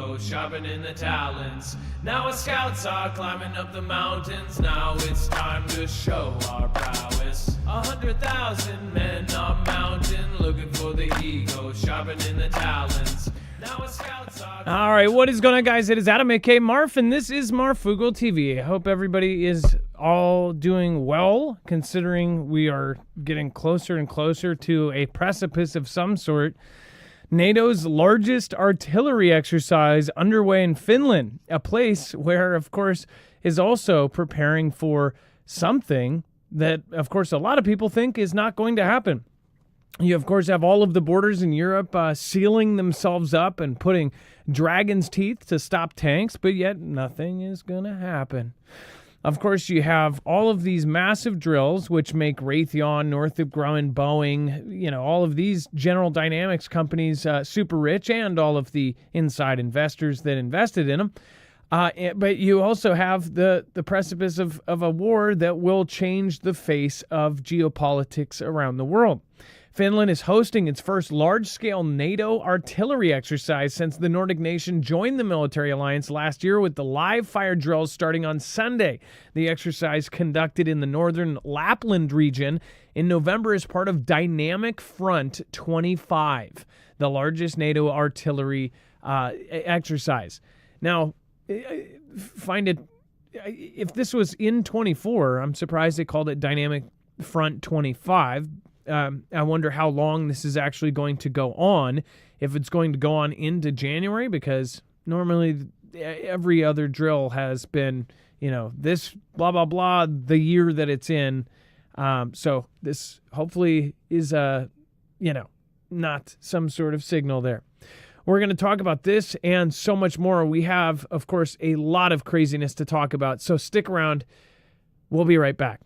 ego, sharpening the talents. Now our scouts are climbing up the mountains. Now it's time to show our prowess. 100,000 men are mounting, looking for the ego, sharpening the talents. Now our scouts are... All right, what is going on, guys? It is Adam, aka Marf, and this is Marfoogle TV. I hope everybody is all doing well, considering we are getting closer and closer to a precipice of some sort. NATO's largest artillery exercise underway in Finland, a place where, of course, is also preparing for something that, of course, a lot of people think is not going to happen. You, of course, have all of the borders in Europe sealing themselves up and putting dragon's teeth to stop tanks, but yet nothing is going to happen. Of course, you have all of these massive drills, which make Raytheon, Northrop Grumman, Boeing, all of these General Dynamics companies super rich, and all of the inside investors that invested in them. But you also have the precipice of a war that will change the face of geopolitics around the world. Finland is hosting its first large-scale NATO artillery exercise since the Nordic nation joined the military alliance last year, with the live-fire drills starting on Sunday. The exercise, conducted in the northern Lapland region in November, is part of Dynamic Front 25, the largest NATO artillery exercise. Now, if this was in 24, I'm surprised they called it Dynamic Front 25. I wonder how long this is actually going to go on, if it's going to go on into January, because normally every other drill has been, this blah, blah, blah, the year that it's in. So this hopefully is, not some sort of signal there. We're going to talk about this and so much more. We have, of course, a lot of craziness to talk about, so stick around. We'll be right back.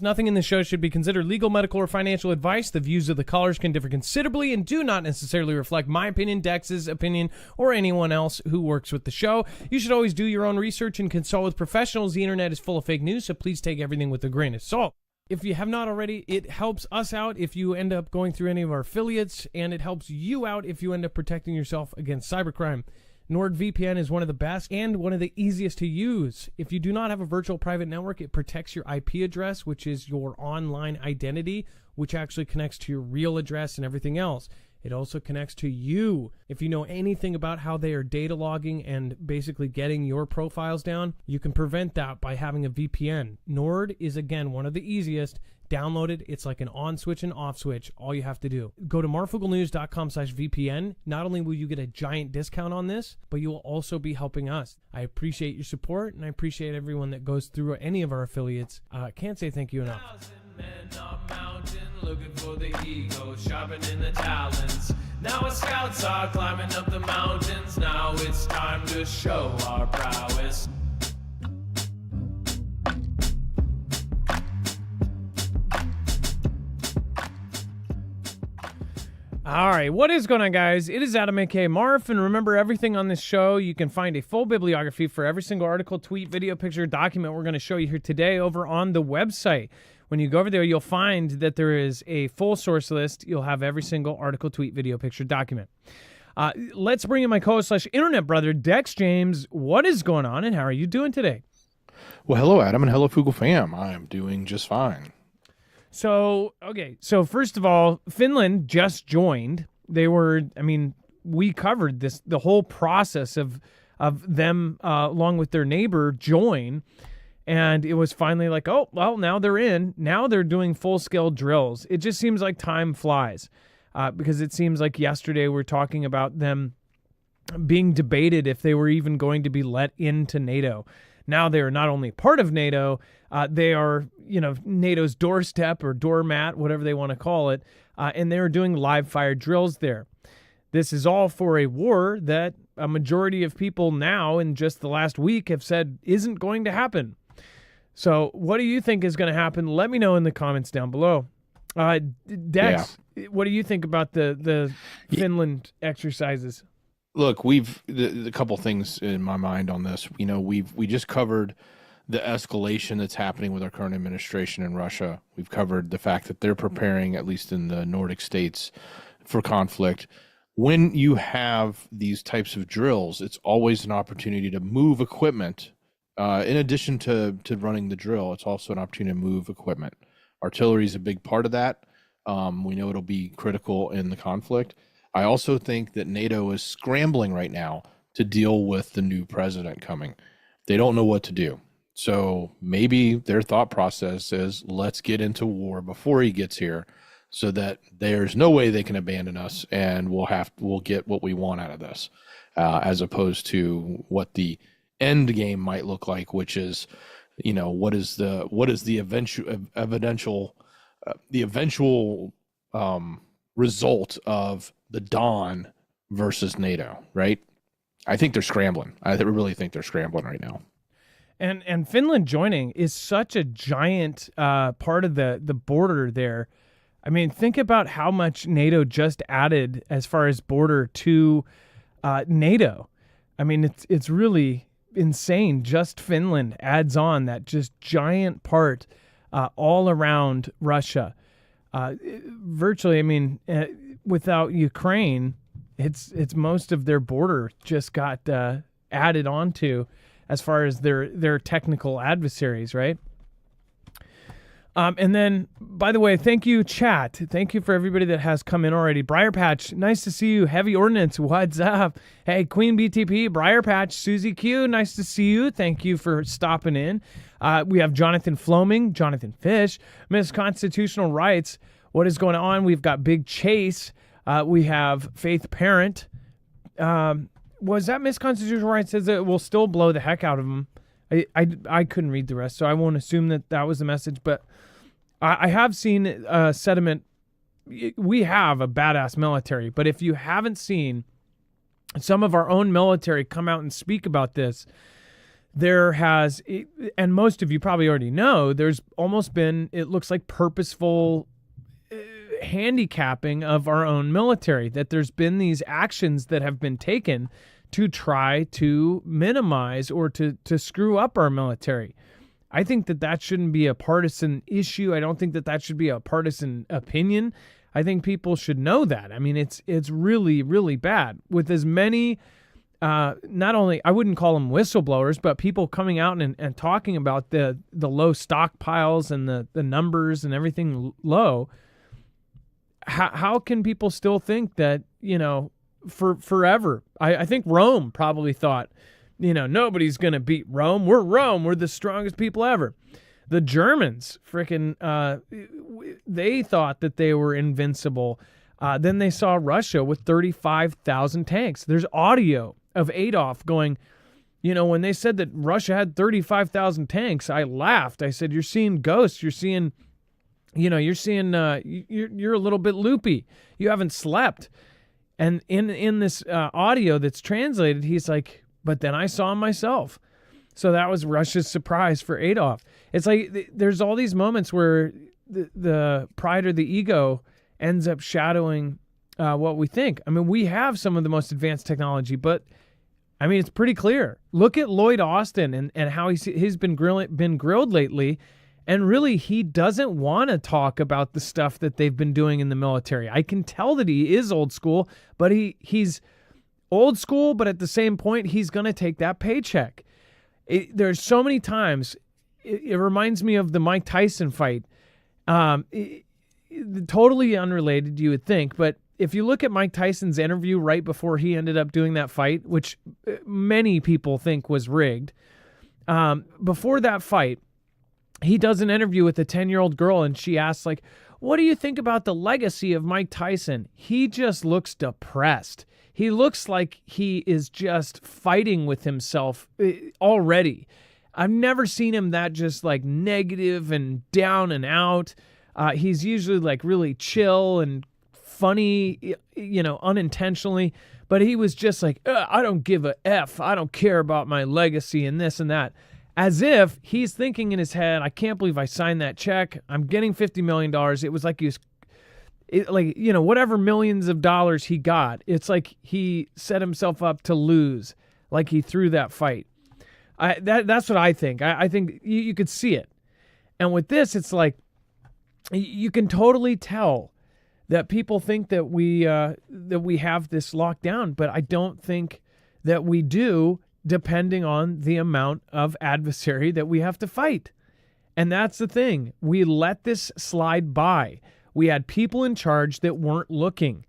Nothing in this show should be considered legal, medical, or financial advice. The views of the callers can differ considerably and do not necessarily reflect my opinion, Dex's opinion, or anyone else who works with the show. You should always do your own research and consult with professionals. The internet is full of fake news, so please take everything with a grain of salt. If you have not already, it helps us out if you end up going through any of our affiliates, and it helps you out if you end up protecting yourself against cybercrime. NordVPN is one of the best and one of the easiest to use. If you do not have a virtual private network, it protects your IP address, which is your online identity, which actually connects to your real address and everything else. It also connects to you. If you know anything about how they are data logging and basically getting your profiles down, you can prevent that by having a VPN. Nord is, again, one of the easiest. Download it. It's like an on switch and off switch. All you have to do. Go to marfooglenews.com/VPN. Not only will you get a giant discount on this, but you will also be helping us. I appreciate your support, and I appreciate everyone that goes through any of our affiliates. Can't say thank you enough. Men are mounting, looking for the ego, sharpening the talents. Now our scouts are climbing up the mountains. Now it's time to show our prowess. All right, what is going on, guys? It is Adam, aka Marf, and remember, everything on this show, you can find a full bibliography for every single article, tweet, video, picture, document we're going to show you here today over on the website. When you go over there, you'll find that there is a full source list. You'll have every single article, tweet, video, picture, document. Let's bring in my co-host / internet brother, Dex James. What is going on, and how are you doing today? Well, hello, Adam, and hello, Foogle fam. I am doing just fine. So first of all, Finland just joined. We covered the whole process of them, along with their neighbor, join. And it was finally like, oh, well, now they're in. Now they're doing full-scale drills. It just seems like time flies, because it seems like yesterday we're talking about them being debated if they were even going to be let into NATO. Now they are not only part of NATO, they are, NATO's doorstep or doormat, whatever they want to call it, and they're doing live fire drills there. This is all for a war that a majority of people now in just the last week have said isn't going to happen. So what do you think is going to happen? Let me know in the comments down below. Dex, what do you think about the Finland exercises? Look, a couple things in my mind on this. We just covered the escalation that's happening with our current administration in Russia. We've covered the fact that they're preparing, at least in the Nordic states, for conflict. When you have these types of drills, it's always an opportunity to move equipment. In addition to running the drill, it's also an opportunity to move equipment. Artillery is a big part of that. We know it'll be critical in the conflict. I also think that NATO is scrambling right now to deal with the new president coming. They don't know what to do. So maybe their thought process is, let's get into war before he gets here, so that there's no way they can abandon us, and we'll get what we want out of this, as opposed to what the end game might look like, which is, what is the eventual result of the dawn versus NATO, right? I think they're scrambling. I really think they're scrambling right now. And Finland joining is such a giant part of the border there. I mean, think about how much NATO just added as far as border to NATO. I mean, it's really insane. Just Finland adds on that just giant part all around Russia. Virtually, I mean, without Ukraine, it's most of their border just got added onto as far as their technical adversaries, right? And then, by the way, thank you, chat. Thank you for everybody that has come in already. Briar Patch, nice to see you. Heavy Ordnance, what's up? Hey, Queen BTP, Briar Patch, Susie Q, nice to see you. Thank you for stopping in. We have Jonathan Floming, Jonathan Fish, Miss Constitutional Rights. What is going on? We've got Big Chase. We have Faith Parent. Was that Miss Constitutional Rights says that it will still blow the heck out of them? I couldn't read the rest, so I won't assume that was the message, but I have seen sentiment. We have a badass military, but if you haven't seen some of our own military come out and speak about this, there has, and most of you probably already know, there's almost been, it looks like purposeful handicapping of our own military, that there's been these actions that have been taken to try to minimize or to screw up our military. I think that shouldn't be a partisan issue. I don't think that should be a partisan opinion. I think people should know that. I mean, it's really, really bad. With as many, not only, I wouldn't call them whistleblowers, but people coming out and talking about the low stockpiles and the numbers and everything low. How can people still think that, for forever? I think Rome probably thought, nobody's going to beat Rome. We're Rome. We're the strongest people ever. The Germans, they thought that they were invincible. Then they saw Russia with 35,000 tanks. There's audio of Adolf going, when they said that Russia had 35,000 tanks, I laughed. I said, you're seeing ghosts. You're seeing, you're a little bit loopy. You haven't slept. And in this audio that's translated, he's like, but then I saw him myself. So that was Russia's surprise for Adolf. It's like there's all these moments where the pride or the ego ends up shadowing what we think. I mean, we have some of the most advanced technology, but I mean, it's pretty clear. Look at Lloyd Austin and how he's been grilled lately. And really, he doesn't want to talk about the stuff that they've been doing in the military. I can tell that he is old school, but he's old school, but at the same point, he's going to take that paycheck. There's so many times, it reminds me of the Mike Tyson fight. Totally unrelated, you would think, but if you look at Mike Tyson's interview right before he ended up doing that fight, which many people think was rigged, before that fight, he does an interview with a 10-year-old girl, and she asks, like, what do you think about the legacy of Mike Tyson? He just looks depressed. He looks like he is just fighting with himself already. I've never seen him that just like negative and down and out. He's usually like really chill and funny, unintentionally. But he was just like, I don't give a F. I don't care about my legacy and this and that. As if he's thinking in his head, I can't believe I signed that check. I'm getting $50 million. It was like he was, whatever millions of dollars he got, it's like he set himself up to lose, like he threw that fight. That's what I think. I think you could see it. And with this, it's like you can totally tell that people think that we have this locked down, but I don't think that we do, depending on the amount of adversary that we have to fight. And that's the thing. We let this slide by. We had people in charge that weren't looking.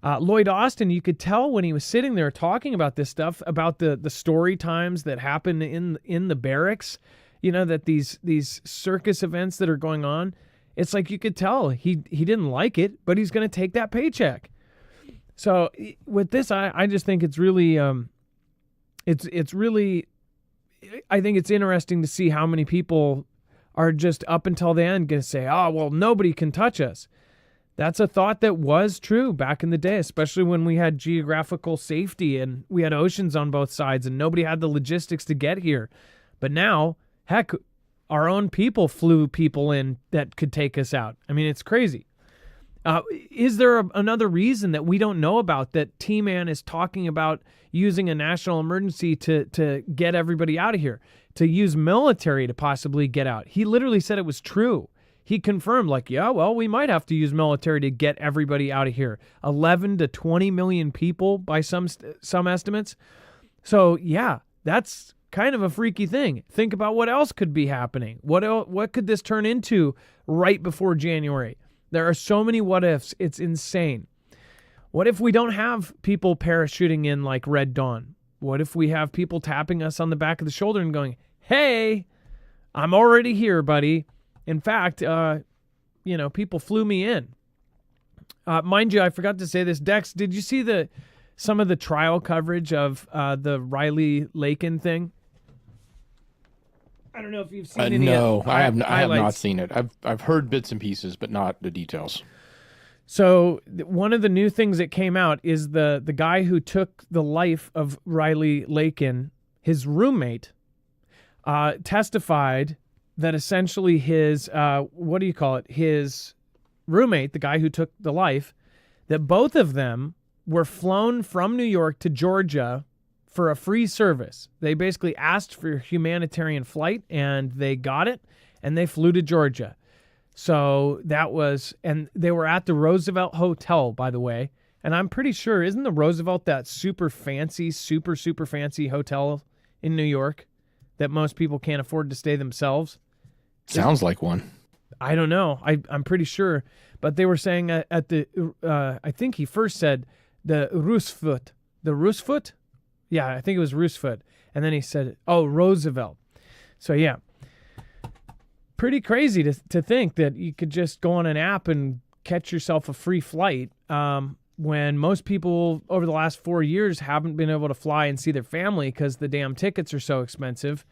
Lloyd Austin, you could tell when he was sitting there talking about this stuff, about the story times that happen in the barracks, that these circus events that are going on. It's like you could tell he didn't like it, but he's going to take that paycheck. So with this, I just think it's really, it's really, I think it's interesting to see how many people are just up until the end going to say, oh, well, nobody can touch us. That's a thought that was true back in the day, especially when we had geographical safety and we had oceans on both sides and nobody had the logistics to get here. But now, heck, our own people flew people in that could take us out. I mean, it's crazy. Is there another reason that we don't know about that T-Man is talking about using a national emergency to get everybody out of here, to use military to possibly get out? He literally said it was true. He confirmed, like, yeah, well, we might have to use military to get everybody out of here. 11 to 20 million people by some estimates. So, yeah, that's kind of a freaky thing. Think about what else could be happening. What could this turn into right before January? There are so many what ifs. It's insane. What if we don't have people parachuting in like Red Dawn? What if we have people tapping us on the back of the shoulder and going, hey, I'm already here, buddy. In fact, people flew me in. Mind you, I forgot to say this. Dex, did you see some of the trial coverage of the Riley Laken thing? I don't know if you've seen any. No, I have not seen it. I've heard bits and pieces, but not the details. So one of the new things that came out is the guy who took the life of Riley Laken, his roommate, testified that essentially his, his roommate, the guy who took the life, that both of them were flown from New York to Georgia for a free service. They basically asked for a humanitarian flight, and they got it, and they flew to Georgia. So and they were at the Roosevelt Hotel, by the way, and I'm pretty sure, isn't the Roosevelt that super fancy hotel in New York that most people can't afford to stay themselves? Sounds like one. I don't know. I'm pretty sure. But they were saying at the, I think he first said the Roosevelt. The Roosevelt? Yeah, I think it was Roosevelt. And then he said, oh, Roosevelt. So, yeah. Pretty crazy to think that you could just go on an app and catch yourself a free flight when most people over the last 4 years haven't been able to fly and see their family because the damn tickets are so expensive.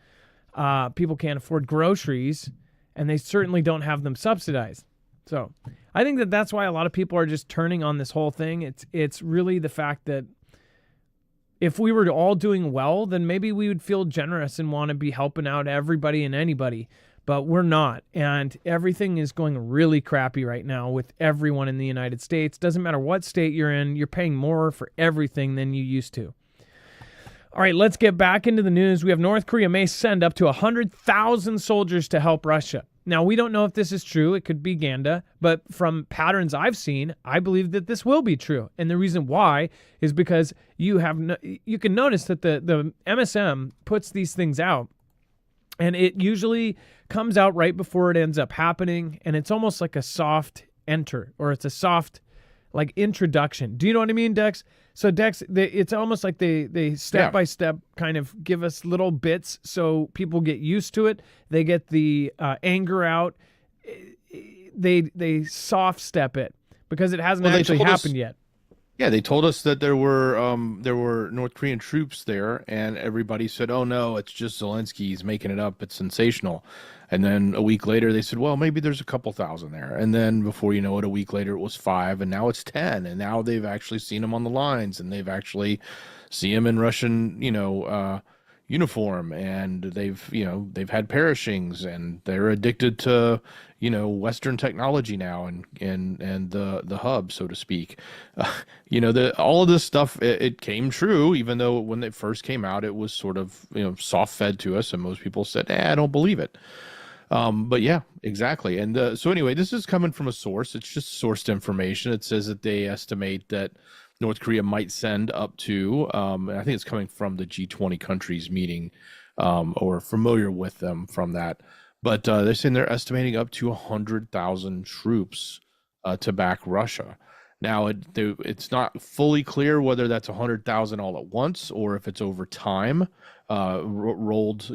People can't afford groceries, and they certainly don't have them subsidized. So I think that's why a lot of people are just turning on this whole thing. It's really the fact that if we were all doing well, then maybe we would feel generous and want to be helping out everybody and anybody, but we're not. And everything is going really crappy right now with everyone in the United States. Doesn't matter what state you're in, you're paying more for everything than you used to. All right, let's get back into the news. We have North Korea may send up to 100,000 soldiers to help Russia. Now, we don't know if this is true. It could be Ganda, but from patterns I've seen, I believe that this will be true. And the reason why is because you can notice that the MSM puts these things out, and it usually comes out right before it ends up happening, and it's almost like a soft enter, or it's a soft like introduction. Do you know what I mean, Dex? So Dex, it's almost like they step by step kind of give us little bits so people get used to it. They get the anger out. They soft step it because it hasn't actually happened yet. Yeah, they told us that there were North Korean troops there, and everybody said, "Oh no, it's just Zelensky. He's making it up. It's sensational." And then a week later, they said, "Well, maybe there's a couple thousand there." And then before you know it, a week later, it was 5, and now it's 10. And now they've actually seen him on the lines, and they've actually see him in Russian, uniform, and they've had perishings, and they're addicted to Western technology now, and the hub, so to speak. All of this stuff, it came true, even though when it first came out it was sort of soft fed to us, and most people said, I don't believe it. But yeah, exactly. And so anyway, this is coming from a source. It's just sourced information. It says that they estimate that North Korea might send up to, and I think it's coming from the G20 countries meeting, or familiar with them from that. But they're saying they're estimating up to 100,000 troops to back Russia. Now, it's not fully clear whether that's 100,000 all at once, or if it's over time, rolled,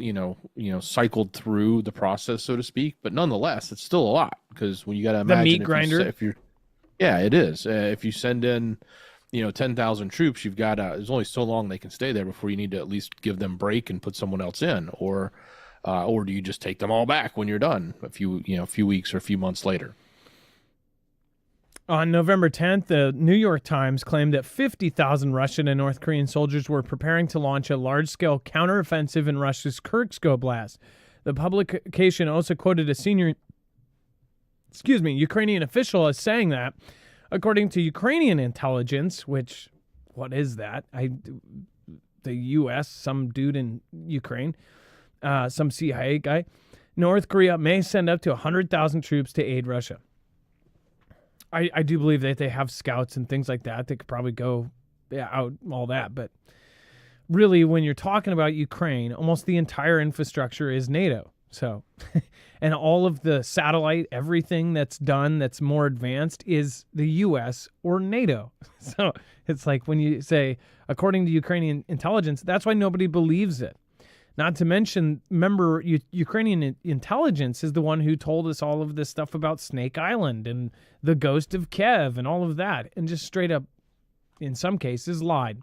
cycled through the process, so to speak. But nonetheless, it's still a lot, because when you got to imagine the meat grinder. Yeah, it is. If you send in 10,000 troops, you've got there's only so long they can stay there before you need to at least give them a break and put someone else in, or do you just take them all back when you're done a few weeks or a few months later? On November 10th, the New York Times claimed that 50,000 Russian and North Korean soldiers were preparing to launch a large-scale counteroffensive in Russia's Kursk Oblast. The publication also quoted a senior, Ukrainian official as saying that, according to Ukrainian intelligence, which, what is that? The U.S., some dude in Ukraine, some CIA guy, North Korea may send up to 100,000 troops to aid Russia. I do believe that they have scouts and things like that. They could probably go out, all that. But really, when you're talking about Ukraine, almost the entire infrastructure is NATO. So, and all of the satellite, everything that's done that's more advanced is the U.S. or NATO. So it's like when you say, according to Ukrainian intelligence, that's why nobody believes it. Not to mention, remember, Ukrainian intelligence is the one who told us all of this stuff about Snake Island and the ghost of Kiev and all of that, and just straight up, in some cases, lied.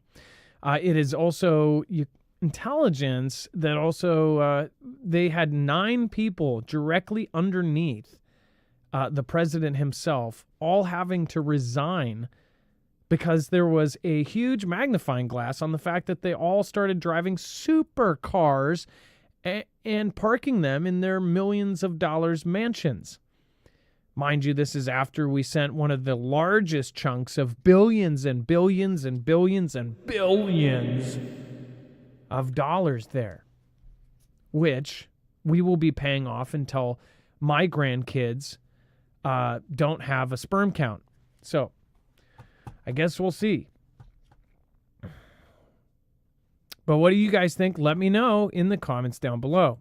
It is also intelligence that also, they had 9 people directly underneath the president himself, all having to resign because there was a huge magnifying glass on the fact that they all started driving supercars and parking them in their millions of dollars mansions. Mind you, this is after we sent one of the largest chunks of billions and billions and billions and billions of dollars there, which we will be paying off until my grandkids don't have a sperm count. So I guess we'll see. But what do you guys think? Let me know in the comments down below.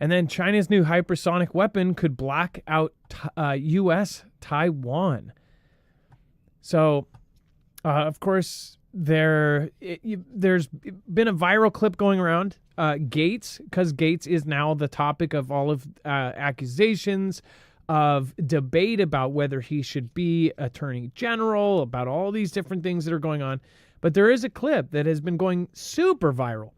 And then China's new hypersonic weapon could black out U.S. Taiwan. So, of course, there's been a viral clip going around. Gates, because Gates is now the topic of all of accusations, of debate about whether he should be attorney general, about all these different things that are going on. But there is a clip that has been going super viral,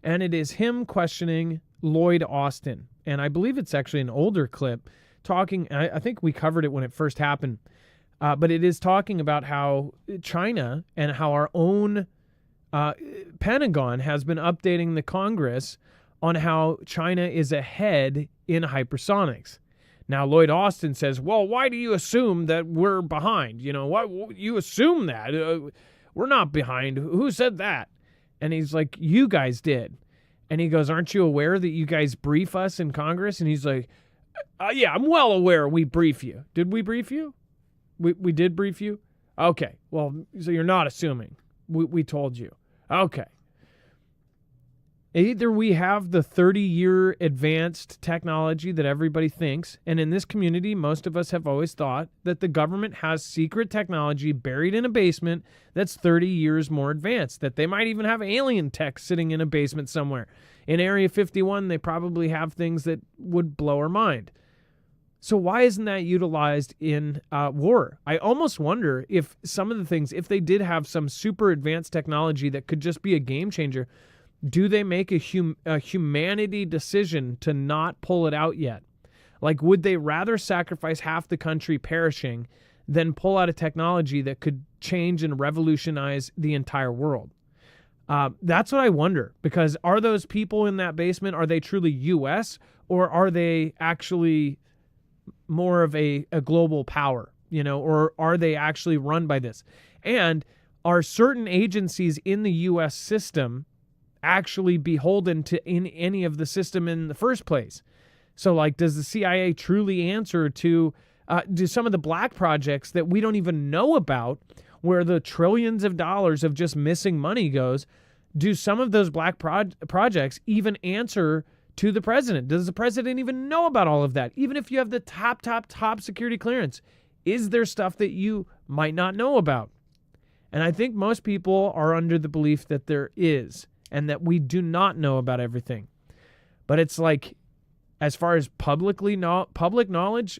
and it is him questioning Lloyd Austin. And I believe it's actually an older clip talking, I think we covered it when it first happened, but it is talking about how China and how our own Pentagon has been updating the Congress on how China is ahead in hypersonics. Now, Lloyd Austin says, well, why do you assume that we're behind? Why you assume that? We're not behind. Who said that? And he's like, you guys did. And he goes, aren't you aware that you guys brief us in Congress? And he's like, yeah, I'm well aware we brief you. Did we brief you? We did brief you? Okay. Well, so you're not assuming. We told you. Okay. Either we have the 30-year advanced technology that everybody thinks, and in this community, most of us have always thought that the government has secret technology buried in a basement that's 30 years more advanced, that they might even have alien tech sitting in a basement somewhere. In Area 51, they probably have things that would blow our mind. So why isn't that utilized in war? I almost wonder if some of the things, if they did have some super advanced technology that could just be a game changer, do they make a humanity decision to not pull it out yet? Like, would they rather sacrifice half the country perishing than pull out a technology that could change and revolutionize the entire world? That's what I wonder, because are those people in that basement, are they truly U.S. or are they actually more of a global power, or are they actually run by this? And are certain agencies in the U.S. system actually beholden to in any of the system in the first place? So, like, does the CIA truly answer to do some of the black projects that we don't even know about, where the trillions of dollars of just missing money goes? Do some of those black projects even answer to the president? Does the president even know about all of that? Even if you have the top security clearance, is there stuff that you might not know about? And I think most people are under the belief that there is, and that we do not know about everything. But it's like, as far as public knowledge,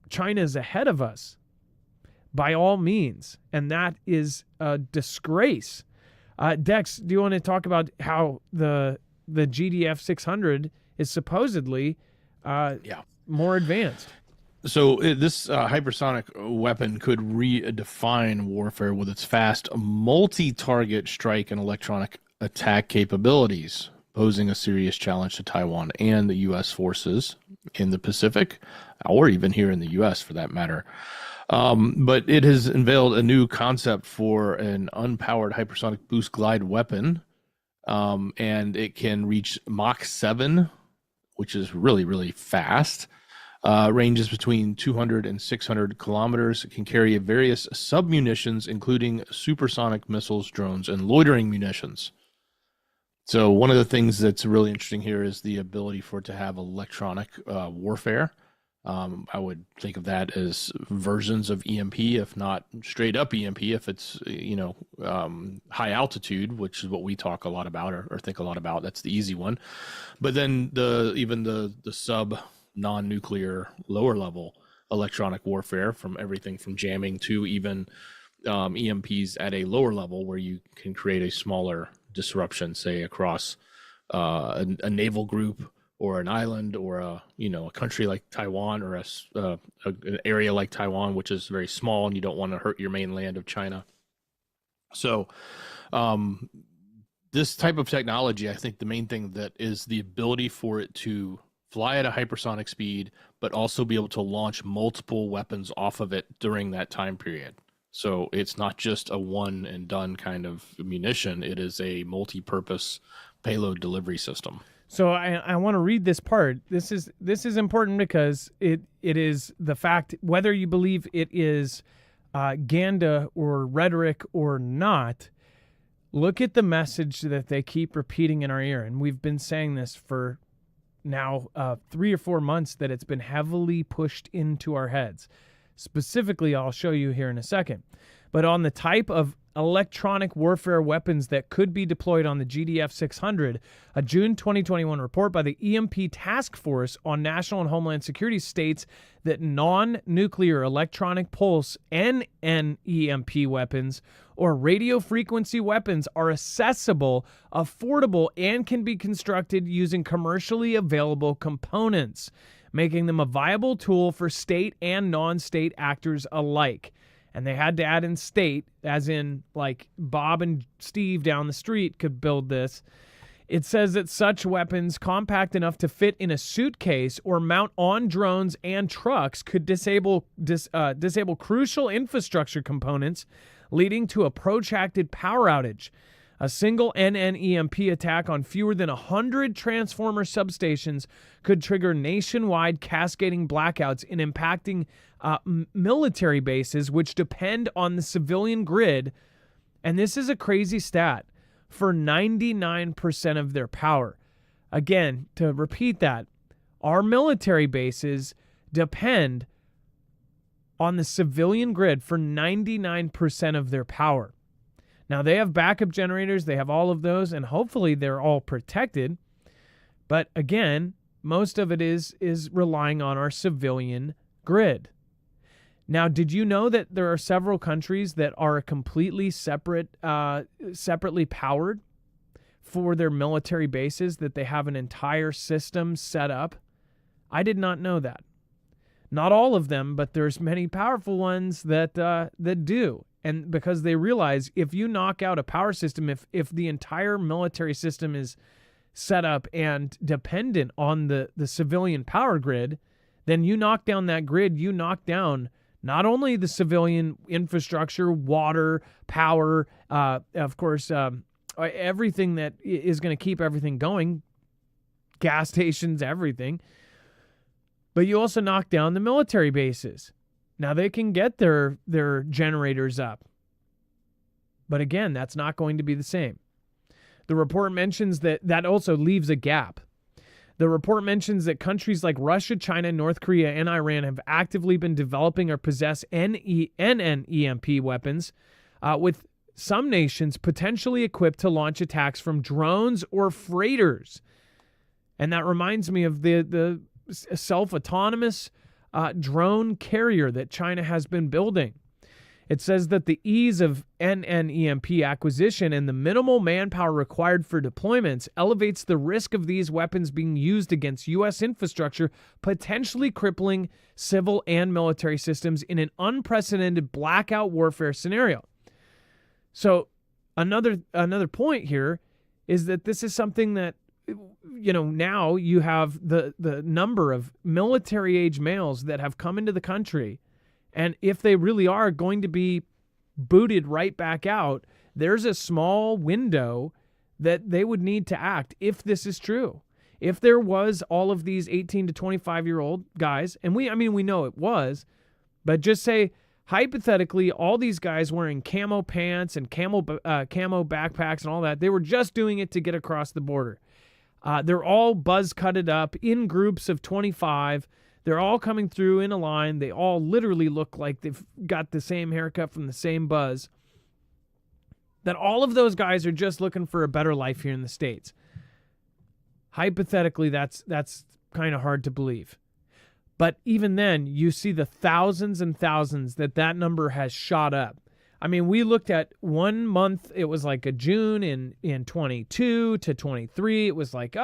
China is ahead of us by all means, and that is a disgrace. Dex, do you want to talk about how the GDF 600 is supposedly more advanced? So this hypersonic weapon could redefine warfare with its fast multi-target strike and electronic attack capabilities, posing a serious challenge to Taiwan and the U.S. forces in the Pacific, or even here in the U.S. for that matter. But it has unveiled a new concept for an unpowered hypersonic boost glide weapon, and it can reach Mach 7, which is really, really fast. Ranges between 200 and 600 kilometers. It can carry various sub-munitions, including supersonic missiles, drones, and loitering munitions. So one of the things that's really interesting here is the ability for it to have electronic warfare. I would think of that as versions of EMP, if not straight up EMP, if it's, high altitude, which is what we talk a lot about or think a lot about. That's the easy one. But then even the sub non-nuclear lower level electronic warfare, from everything from jamming to even EMPs at a lower level, where you can create a smaller disruption, say across a naval group or an island, or a country like Taiwan, or an area like Taiwan, which is very small and you don't want to hurt your mainland of China. So this type of technology, I think the main thing that is the ability for it to fly at a hypersonic speed, but also be able to launch multiple weapons off of it during that time period. So it's not just a one and done kind of munition. It is a multi-purpose payload delivery system. So I want to read this part. This is important because it is the fact, whether you believe it is Ganda or rhetoric or not. Look at the message that they keep repeating in our ear, and we've been saying this for now 3 or 4 months, that it's been heavily pushed into our heads. Specifically, I'll show you here in a second. But on the type of electronic warfare weapons that could be deployed on the GDF 600, a June 2021 report by the EMP Task Force on National and Homeland Security states that non-nuclear electronic pulse NNEMP weapons or radio frequency weapons are accessible, affordable, and can be constructed using commercially available components, making them a viable tool for state and non-state actors alike. And they had to add in state, as in like Bob and Steve down the street could build this. It says that such weapons, compact enough to fit in a suitcase or mount on drones and trucks, could disable crucial infrastructure components, leading to a protracted power outage. A single NNEMP attack on fewer than 100 transformer substations could trigger nationwide cascading blackouts and impacting military bases, which depend on the civilian grid. And this is a crazy stat, for 99% of their power. Again, to repeat that, our military bases depend on the civilian grid for 99% of their power. Now, they have backup generators, they have all of those, and hopefully they're all protected. But again, most of it is relying on our civilian grid. Now, did you know that there are several countries that are completely separately powered for their military bases, that they have an entire system set up? I did not know that. Not all of them, but there's many powerful ones that do. And because they realize if you knock out a power system, if the entire military system is set up and dependent on the civilian power grid, then you knock down that grid, you knock down not only the civilian infrastructure, water, power, of course, everything that is going to keep everything going, gas stations, everything, but you also knock down the military bases. Now they can get their generators up. But again, that's not going to be the same. The report mentions that also leaves a gap. The report mentions that countries like Russia, China, North Korea, and Iran have actively been developing or possess NNEMP weapons, with some nations potentially equipped to launch attacks from drones or freighters. And that reminds me of the self-autonomous drone carrier that China has been building. It says that the ease of NNEMP acquisition and the minimal manpower required for deployments elevates the risk of these weapons being used against U.S. infrastructure, potentially crippling civil and military systems in an unprecedented blackout warfare scenario. So another point here is that this is something that, now you have the number of military-age males that have come into the country. And if they really are going to be booted right back out, there's a small window that they would need to act if this is true. If there was all of these 18 to 25-year-old guys, and we know it was, but just say, hypothetically, all these guys wearing camo pants and camo backpacks and all that, they were just doing it to get across the border. They're all buzz-cutted up in groups of 25. They're all coming through in a line. They all literally look like they've got the same haircut from the same buzz. That all of those guys are just looking for a better life here in the States. Hypothetically, that's kind of hard to believe. But even then, you see the thousands and thousands that number has shot up. I mean, we looked at 1 month, it was like a June in 22 to 23. It was like,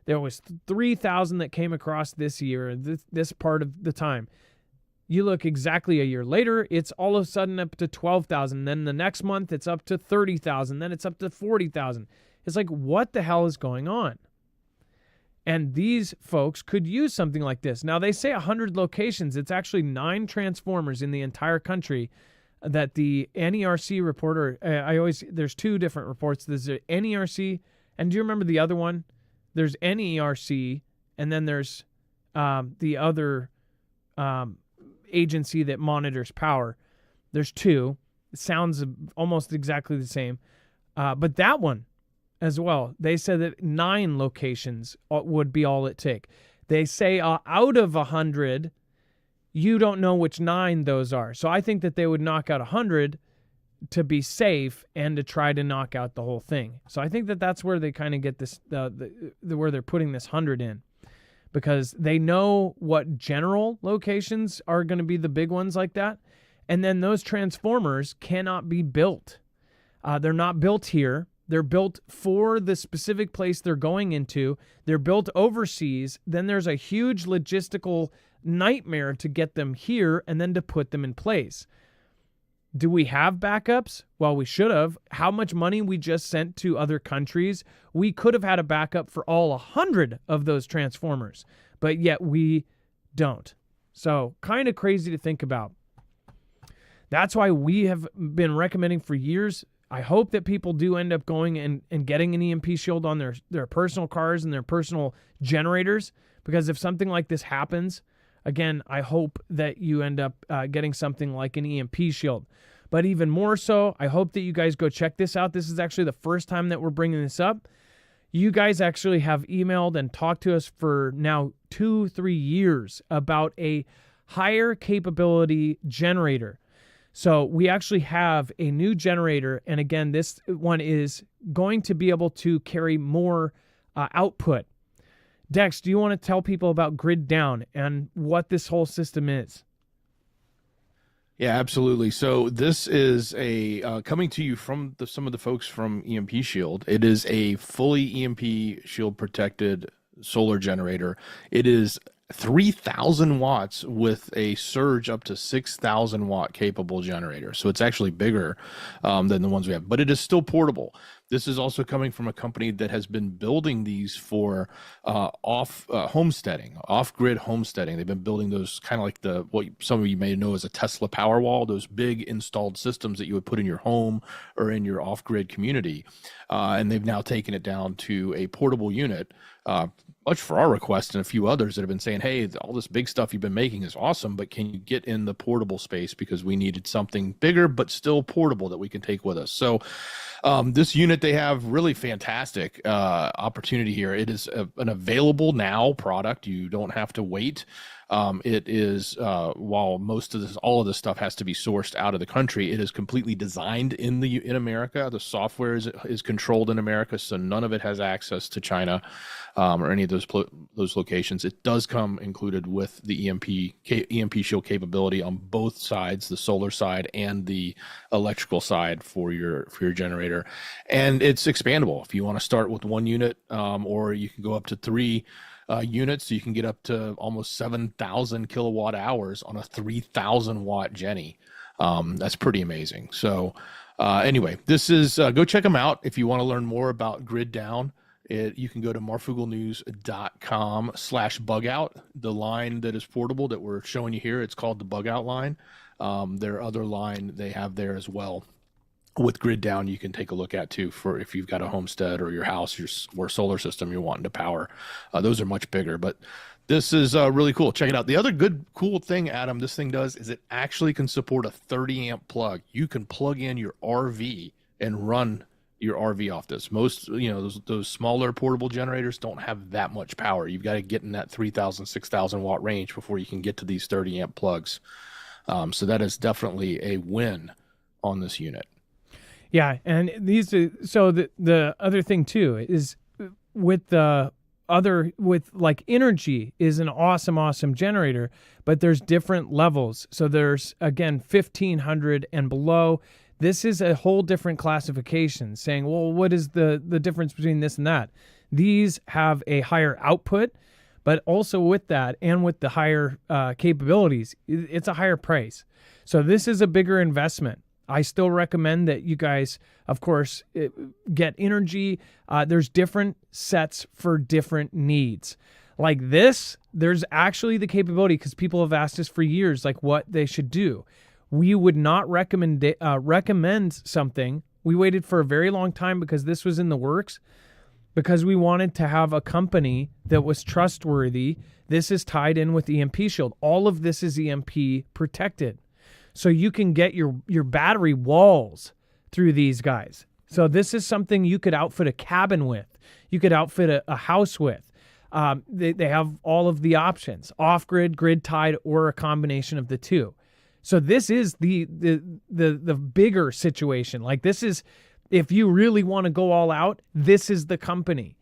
there was 3,000 that came across this year, this part of the time. You look exactly a year later, it's all of a sudden up to 12,000. Then the next month, it's up to 30,000. Then it's up to 40,000. It's like, what the hell is going on? And these folks could use something like this. Now, they say 100 locations. It's actually 9 transformers in the entire country that the NERC reporter, there's 2 different reports. There's the NERC, and do you remember the other one? There's NERC, and then there's the other agency that monitors power. There's 2. It sounds almost exactly the same. But that one as well, they said that 9 locations would be all it take. They say out of 100, you don't know which 9 those are. So I think that they would knock out 100 to be safe and to try to knock out the whole thing. So I think that that's where they kind of get this, where they're putting this 100 in, because they know what general locations are going to be the big ones like that. And then those transformers cannot be built. They're not built here. They're built for the specific place they're going into. They're built overseas. Then there's a huge logistical nightmare to get them here and then to put them in place. Do we have backups? Well, we should have. How much money we just sent to other countries? We could have had a backup for all 100 of those transformers, but yet we don't. So kind of crazy to think about. That's why we have been recommending for years. I hope that people do end up going and getting an EMP shield on their personal cars and their personal generators, because if something like this happens, again, I hope that you end up getting something like an EMP shield. But even more so, I hope that you guys go check this out. This is actually the first time that we're bringing this up. You guys actually have emailed and talked to us for now 2-3 years about a higher capability generator. So we actually have a new generator. And again, this one is going to be able to carry more output. Dex, do you want to tell people about Grid Down and what this whole system is? Yeah, absolutely. So this is a coming to you from some of the folks from EMP Shield. It is a fully EMP Shield protected solar generator. It is 3,000 watts with a surge up to 6,000 watt capable generator. So it's actually bigger than the ones we have, but it is still portable. This is also coming from a company that has been building these for homesteading, off-grid homesteading. They've been building those kind of like what some of you may know as a Tesla Powerwall, those big installed systems that you would put in your home or in your off-grid community. And they've now taken it down to a portable unit, much for our request and a few others that have been saying, hey, all this big stuff you've been making is awesome, but can you get in the portable space, because we needed something bigger but still portable that we can take with us. So this unit, they have really fantastic opportunity here. It is an available now product. You don't have to wait. It is, while all of this stuff has to be sourced out of the country, it is completely designed in America. The software is controlled in America, so none of it has access to China or any of those locations. It does come included with the EMP shield capability on both sides, the solar side and the electrical side for your generator, and it's expandable. If you want to start with one unit, or you can go up to 3 units, so you can get up to almost 7,000 kilowatt hours on a 3,000 watt Jenny. That's pretty amazing. So anyway, this is go check them out if you want to learn more about Grid Down. You can go to marfooglenews.com/bugout. The line that is portable that we're showing you here, it's called the Bugout line. Their other line they have there as well with Grid Down, you can take a look at too, for if you've got a homestead or your house, or solar system you're wanting to power. Those are much bigger, but this is really cool. Check it out. The other cool thing, Adam, this thing does is it actually can support a 30 amp plug. You can plug in your RV and run your RV off this. Most, those smaller portable generators don't have that much power. You've got to get in that 3,000, 6,000 watt range before you can get to these 30 amp plugs. So that is definitely a win on this unit. Yeah, and so the other thing too is with energy is an awesome generator, but there's different levels. So there's, again, 1,500 and below. This is a whole different classification, saying, well, what is the difference between this and that? These have a higher output, but also with that and with the higher capabilities, it's a higher price. So this is a bigger investment. I still recommend that you guys, of course, get energy. There's different sets for different needs. Like this, there's actually the capability, because people have asked us for years, like what they should do. We would not recommend something. We waited for a very long time because this was in the works, because we wanted to have a company that was trustworthy. This is tied in with EMP Shield. All of this is EMP protected. So you can get your battery walls through these guys. So this is something you could outfit a cabin with. You could outfit a house with. They have all of the options, off-grid, grid-tied, or a combination of the two. So this is the bigger situation. Like this is, if you really want to go all out, this is the company.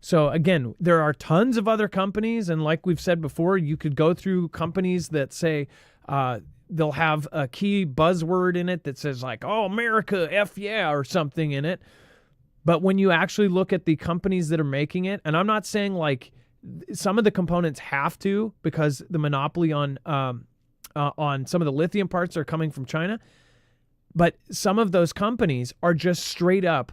So again, there are tons of other companies. And like we've said before, you could go through companies that say, they'll have a key buzzword in it that says like, oh, America, F yeah, or something in it. But when you actually look at the companies that are making it, and I'm not saying like some of the components have to, because the monopoly on some of the lithium parts are coming from China, but some of those companies are just straight up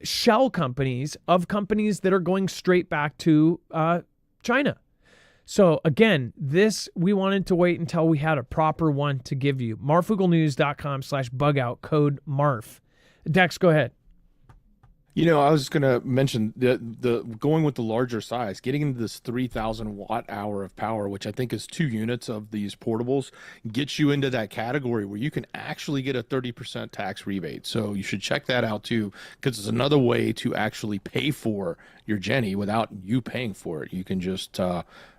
shell companies of companies that are going straight back to China. So again, we wanted to wait until we had a proper one to give you. Marfooglenews.com/bugout, code MARF. Dex, go ahead. I was going to mention the going with the larger size, getting into this 3,000 watt hour of power, which I think is 2 units of these portables, gets you into that category where you can actually get a 30% tax rebate. So you should check that out too, because it's another way to actually pay for your Jenny without you paying for it. You can just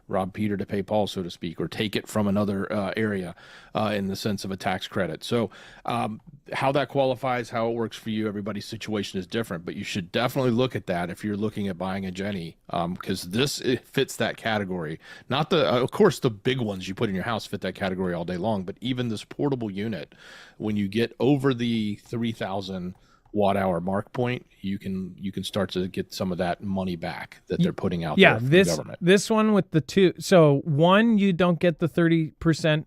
rob Peter to pay Paul, so to speak, or take it from another area in the sense of a tax credit. So how that qualifies, how it works for you, everybody's situation is different, but you should definitely look at that if you're looking at buying a Jenny, because it fits that category. Not of course, the big ones you put in your house fit that category all day long, but even this portable unit, when you get over the 3,000 watt hour mark point, you can start to get some of that money back that they're putting out yeah, there for the government. This one with the two, so one, you don't get the 30%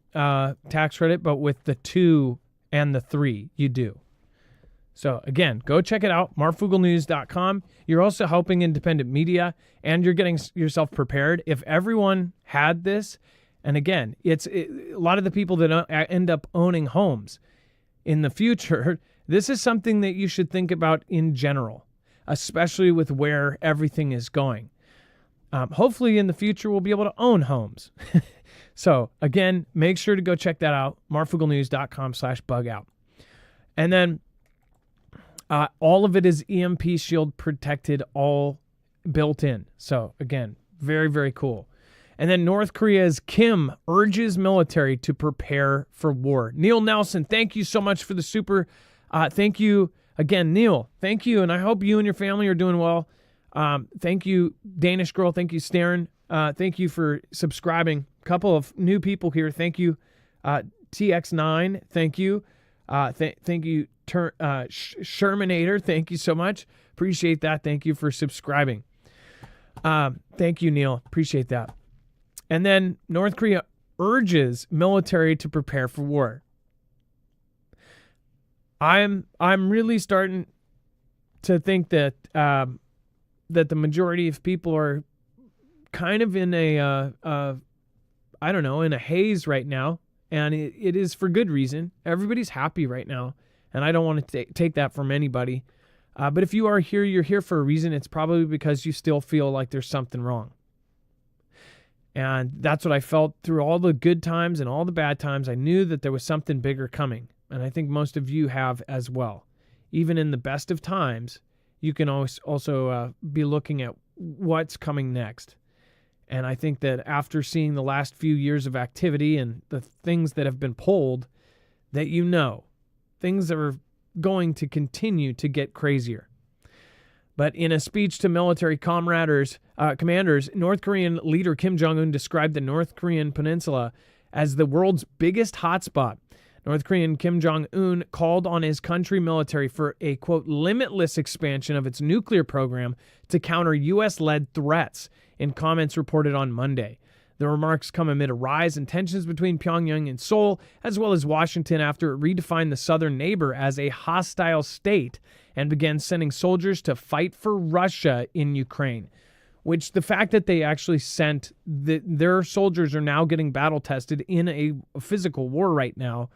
tax credit, but with the 2 and the 3, you do. So again, go check it out, marfoogle.news.com. You're also helping independent media, and you're getting yourself prepared. If everyone had this, and again, a lot of the people that end up owning homes in the future, this is something that you should think about in general, especially with where everything is going. Hopefully in the future, we'll be able to own homes. So again, make sure to go check that out, marfoogle.news.com/bugout. And then all of it is EMP shield protected, all built in. So again, very, very cool. And then North Korea's Kim urges military to prepare for war. Neil Nelson, thank you so much for the super. Thank you again, Neil. Thank you, and I hope you and your family are doing well. Thank you, Danish Girl. Thank you, Staren. Thank you for subscribing. A couple of new people here. Thank you, TX9. Thank you. Thank you, Shermanator. Thank you so much. Appreciate that. Thank you for subscribing. Thank you, Neil. Appreciate that. And then North Korea urges military to prepare for war. I'm really starting to think that that the majority of people are kind of in a in a haze right now, and it is for good reason. Everybody's happy right now, and I don't want to take that from anybody. But if you are here, you're here for a reason. It's probably because you still feel like there's something wrong. And that's what I felt through all the good times and all the bad times. I knew that there was something bigger coming. And I think most of you have as well. Even in the best of times, you can also be looking at what's coming next. And I think that after seeing the last few years of activity and the things that have been pulled, that things are going to continue to get crazier. But in a speech to military commanders, North Korean leader Kim Jong-un described the North Korean peninsula as the world's biggest hotspot. North Korean Kim Jong-un called on his country military for a, quote, limitless expansion of its nuclear program to counter U.S.-led threats in comments reported on Monday. The remarks come amid a rise in tensions between Pyongyang and Seoul, as well as Washington after it redefined the southern neighbor as a hostile state and began sending soldiers to fight for Russia in Ukraine. Which the fact that they actually sent their soldiers are now getting battle tested in a physical war right now,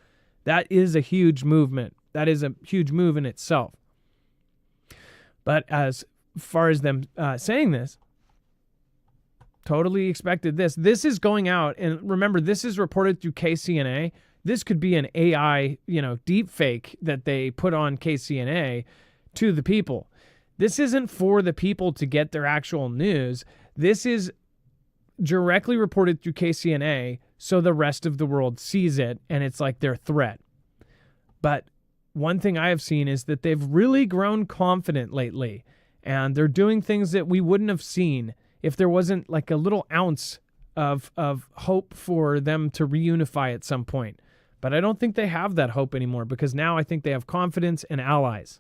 that is a huge movement. That is a huge move in itself. But as far as them saying this, totally expected this. This is going out, and remember, this is reported through KCNA. This could be an AI, deep fake that they put on KCNA to the people. This isn't for the people to get their actual news. This is directly reported through KCNA so the rest of the world sees it, and it's like their threat. But one thing I have seen is that they've really grown confident lately, and they're doing things that we wouldn't have seen if there wasn't like a little ounce of hope for them to reunify at some point. But I don't think they have that hope anymore, because now I think they have confidence and allies.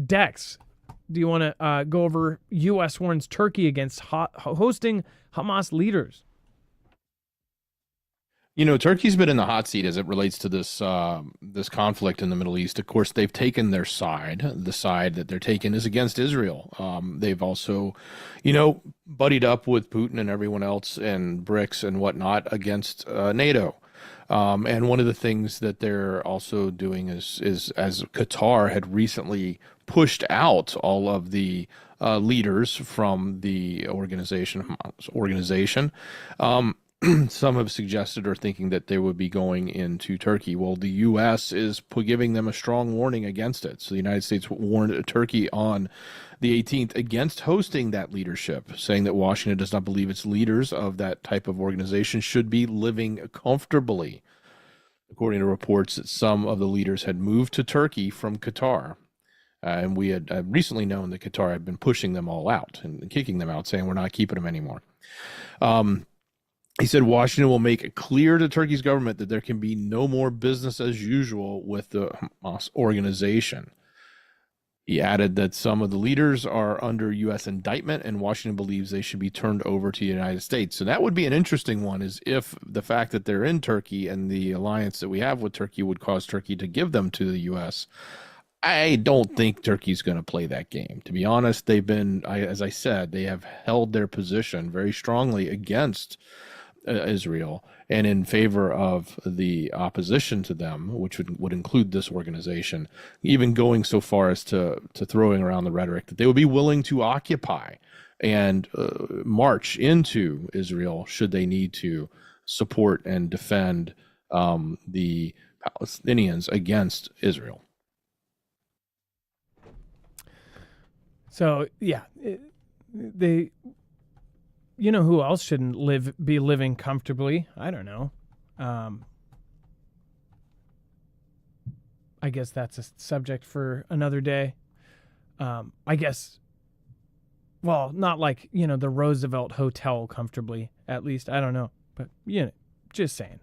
Dex, do you want to go over U.S. warns Turkey against hosting Hamas leaders? Turkey's been in the hot seat as it relates to this conflict in the Middle East. Of course, they've taken their side. The side that they're taking is against Israel. They've also, buddied up with Putin and everyone else and BRICS and whatnot against NATO. And one of the things that they're also doing is as Qatar had recently pushed out all of the leaders from the organization, some have suggested or thinking that they would be going into Turkey. Well, the U.S. is giving them a strong warning against it. So the United States warned Turkey on the 18th against hosting that leadership, saying that Washington does not believe its leaders of that type of organization should be living comfortably. According to reports that some of the leaders had moved to Turkey from Qatar. And we had recently known that Qatar had been pushing them all out and kicking them out, saying we're not keeping them anymore. He said Washington will make it clear to Turkey's government that there can be no more business as usual with the Hamas organization. He added that some of the leaders are under U.S. indictment, and Washington believes they should be turned over to the United States. So that would be an interesting one, is if the fact that they're in Turkey and the alliance that we have with Turkey would cause Turkey to give them to the U.S. I don't think Turkey's going to play that game. To be honest, they've been, as I said, they have held their position very strongly against Israel and in favor of the opposition to them, which would include this organization, even going so far as to throwing around the rhetoric that they would be willing to occupy and march into Israel should they need to support and defend the Palestinians against Israel. So, yeah, they... You know who else shouldn't be living comfortably? I don't know. I guess that's a subject for another day. I guess, well, not like, the Roosevelt Hotel comfortably, at least. I don't know. But, just saying.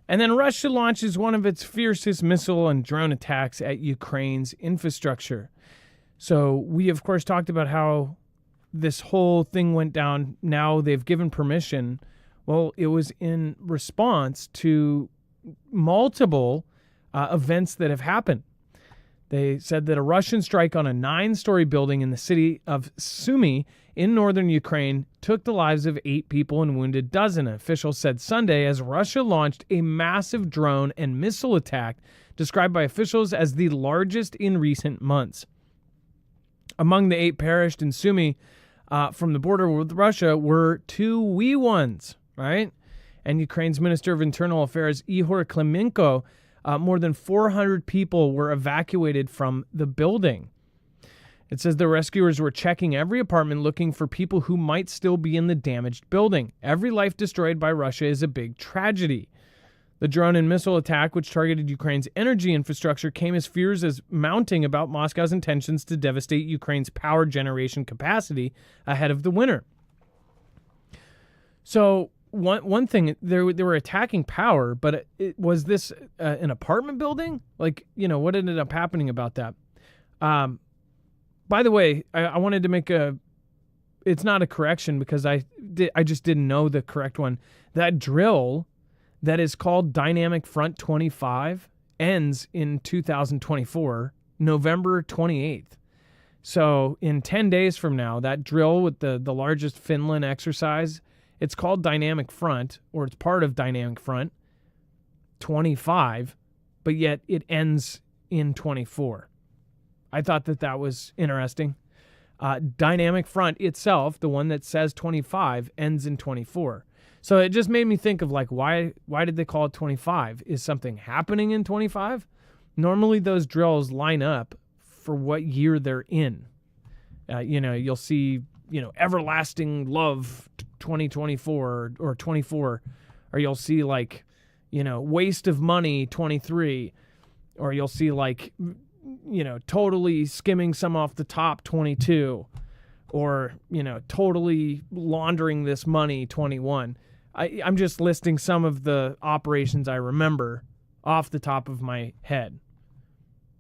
And then Russia launches one of its fiercest missile and drone attacks at Ukraine's infrastructure. So we, of course, talked about how this whole thing went down. Now they've given permission. Well, it was in response to multiple events that have happened. They said that a Russian strike on a 9-story building in the city of Sumy in northern Ukraine took the lives of 8 people and wounded dozens, officials said Sunday, as Russia launched a massive drone and missile attack described by officials as the largest in recent months. Among the 8 perished in Sumy, from the border with Russia were 2 wee ones, right? And Ukraine's Minister of Internal Affairs, Ihor Klimenko, more than 400 people were evacuated from the building. It says the rescuers were checking every apartment looking for people who might still be in the damaged building. Every life destroyed by Russia is a big tragedy. The drone and missile attack, which targeted Ukraine's energy infrastructure, came as fears as mounting about Moscow's intentions to devastate Ukraine's power generation capacity ahead of the winter. So one thing, they were attacking power, but was this an apartment building? Like, what ended up happening about that? By the way, I wanted to make it's not a correction because I just didn't know the correct one. That drill that is called Dynamic Front 25 ends in 2024, November 28th. So in 10 days from now, that drill with the largest Finland exercise, it's called Dynamic Front, or it's part of Dynamic Front 25, but yet it ends in 24. I thought that was interesting. Dynamic Front itself, the one that says 25, ends in 24. So it just made me think of why did they call it 25? Is something happening in 25? Normally those drills line up for what year they're in. You'll see, Everlasting Love 2024 or 24, or you'll see Waste of Money 23, or you'll see totally skimming some off the top 22, or, totally laundering this money 21. I'm just listing some of the operations I remember off the top of my head.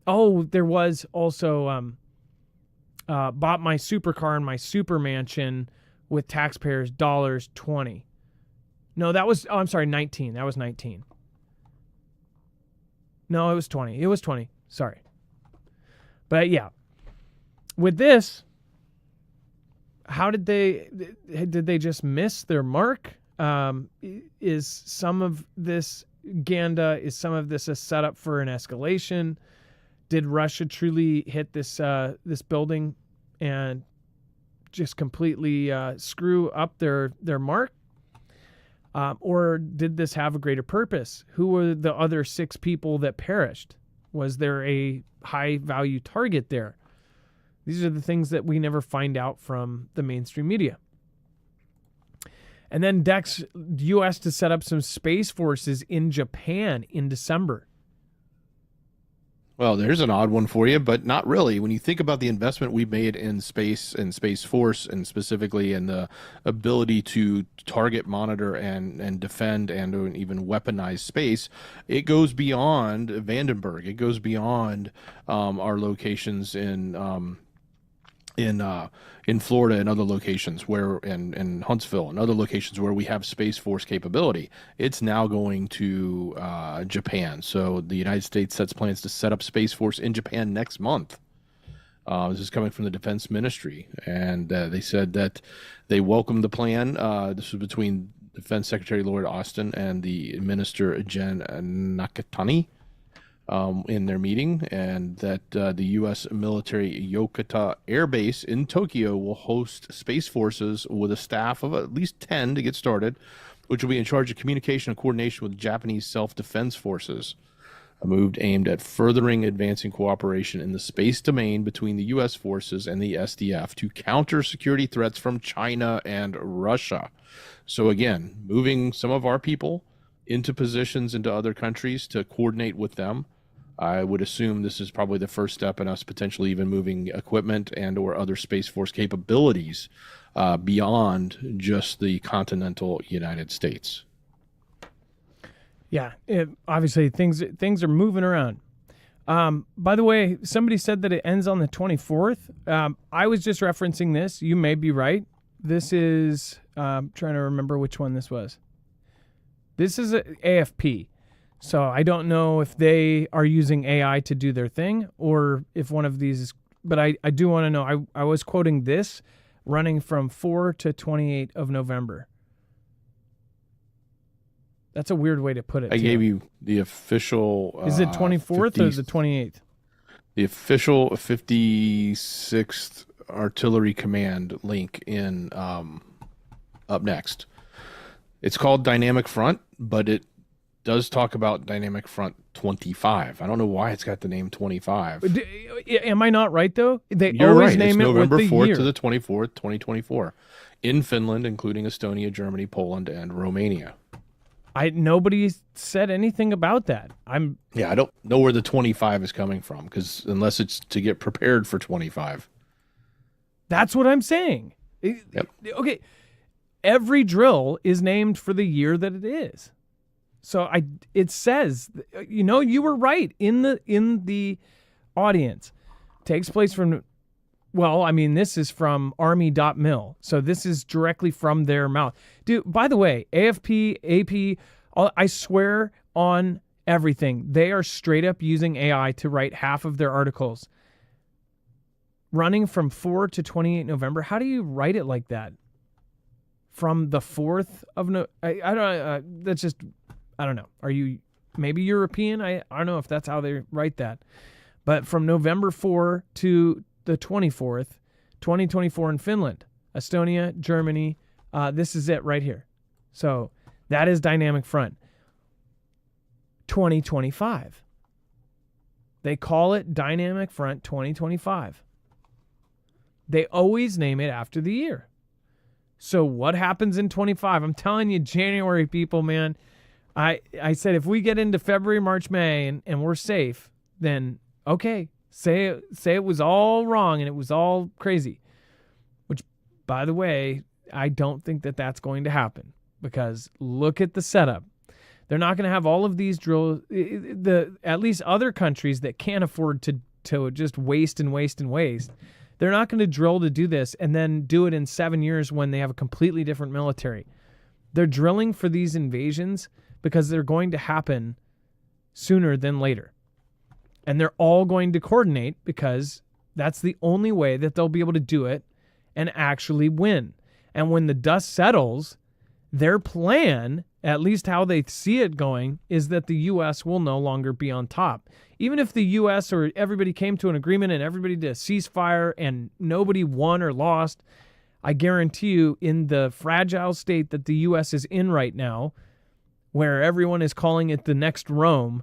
Oh, there was also bought my supercar and my super mansion with taxpayers dollars 20. No, that was, I'm sorry, 19. That was 19. No, it was 20. It was 20. Sorry. But yeah, with this, how did they just miss their mark? Is some of this Ganda, is some of this a setup for an escalation? Did Russia truly hit this building and just completely screw up their mark? Or did this have a greater purpose? Who were the other 6 people that perished? Was there a high-value target there? These are the things that we never find out from the mainstream media. And then Dex, U.S. to set up some space forces in Japan in December. Well, there's an odd one for you, but not really. When you think about the investment we made in space and Space Force, and specifically in the ability to target, monitor, and defend and even weaponize space, it goes beyond Vandenberg. It goes beyond our locations in Florida and other locations where in Huntsville and other locations where we have Space Force capability. It's now going to Japan. So the United States sets plans to set up Space Force in Japan next month. This is coming from the Defense Ministry, and they said that they welcomed the plan. This was between Defense Secretary Lloyd Austin and the Minister Jen Nakatani in their meeting, and that the U.S. military Yokota Air Base in Tokyo will host Space Forces with a staff of at least 10 to get started, which will be in charge of communication and coordination with Japanese self-defense forces. A move aimed at furthering advancing cooperation in the space domain between the U.S. forces and the SDF to counter security threats from China and Russia. So again, moving some of our people into positions into other countries to coordinate with them. I would assume this is probably the first step in us potentially even moving equipment and or other Space Force capabilities beyond just the continental United States. Yeah, obviously things are moving around. By the way, somebody said that it ends on the 24th. I was just referencing this. You may be right. This is trying to remember which one this was. This is a AFP. So I don't know if they are using AI to do their thing or if one of these is, but I do want to know. I was quoting this running from 4 to 28 of November. That's a weird way to put it. I gave you the official. Is it 24th or the 28th? The official 56th Artillery Command link in up next. It's called Dynamic Front, but it does talk about Dynamic Front 25. I don't know why it's got the name 25. Am I not right, though? You're always right. name it's it November with the 4th year. to the 24th, 2024, in Finland, including Estonia, Germany, Poland, and Romania. Nobody said anything about that. I don't know where the 25 is coming from, because unless it's to get prepared for 25. That's what I'm saying. Yep. Okay. Every drill is named for the year that it is. So it says, you were right in the audience. Takes place from, this is from army.mil. So this is directly from their mouth. Dude, by the way, AFP, AP, I swear on everything, they are straight up using AI to write half of their articles. Running from 4 to 28 November. How do you write it like that? From the 4th of I don't know. Are you maybe European? I don't know if that's how they write that. But from November 4 to the 24th, 2024 in Finland, Estonia, Germany, this is it right here. So that is Dynamic Front. 2025. They call it Dynamic Front 2025. They always name it after the year. So what happens in 25? I'm telling you, January people, man. I said if we get into February, March, May, and we're safe, then okay, say it was all wrong and it was all crazy. Which, by the way, I don't think that that's going to happen, because look at the setup. They're not going to have all of these drills. At least other countries that can't afford to just waste and waste and waste. They're not going to drill to do this and then do it in 7 years when they have a completely different military. They're drilling for these invasions because they're going to happen sooner than later. And they're all going to coordinate because that's the only way that they'll be able to do it and actually win. And when the dust settles, their plan, at least how they see it going, is that the U.S. will no longer be on top. Even if the U.S. or everybody came to an agreement and everybody did a ceasefire and nobody won or lost, I guarantee you, in the fragile state that the U.S. is in right now, where everyone is calling it the next Rome,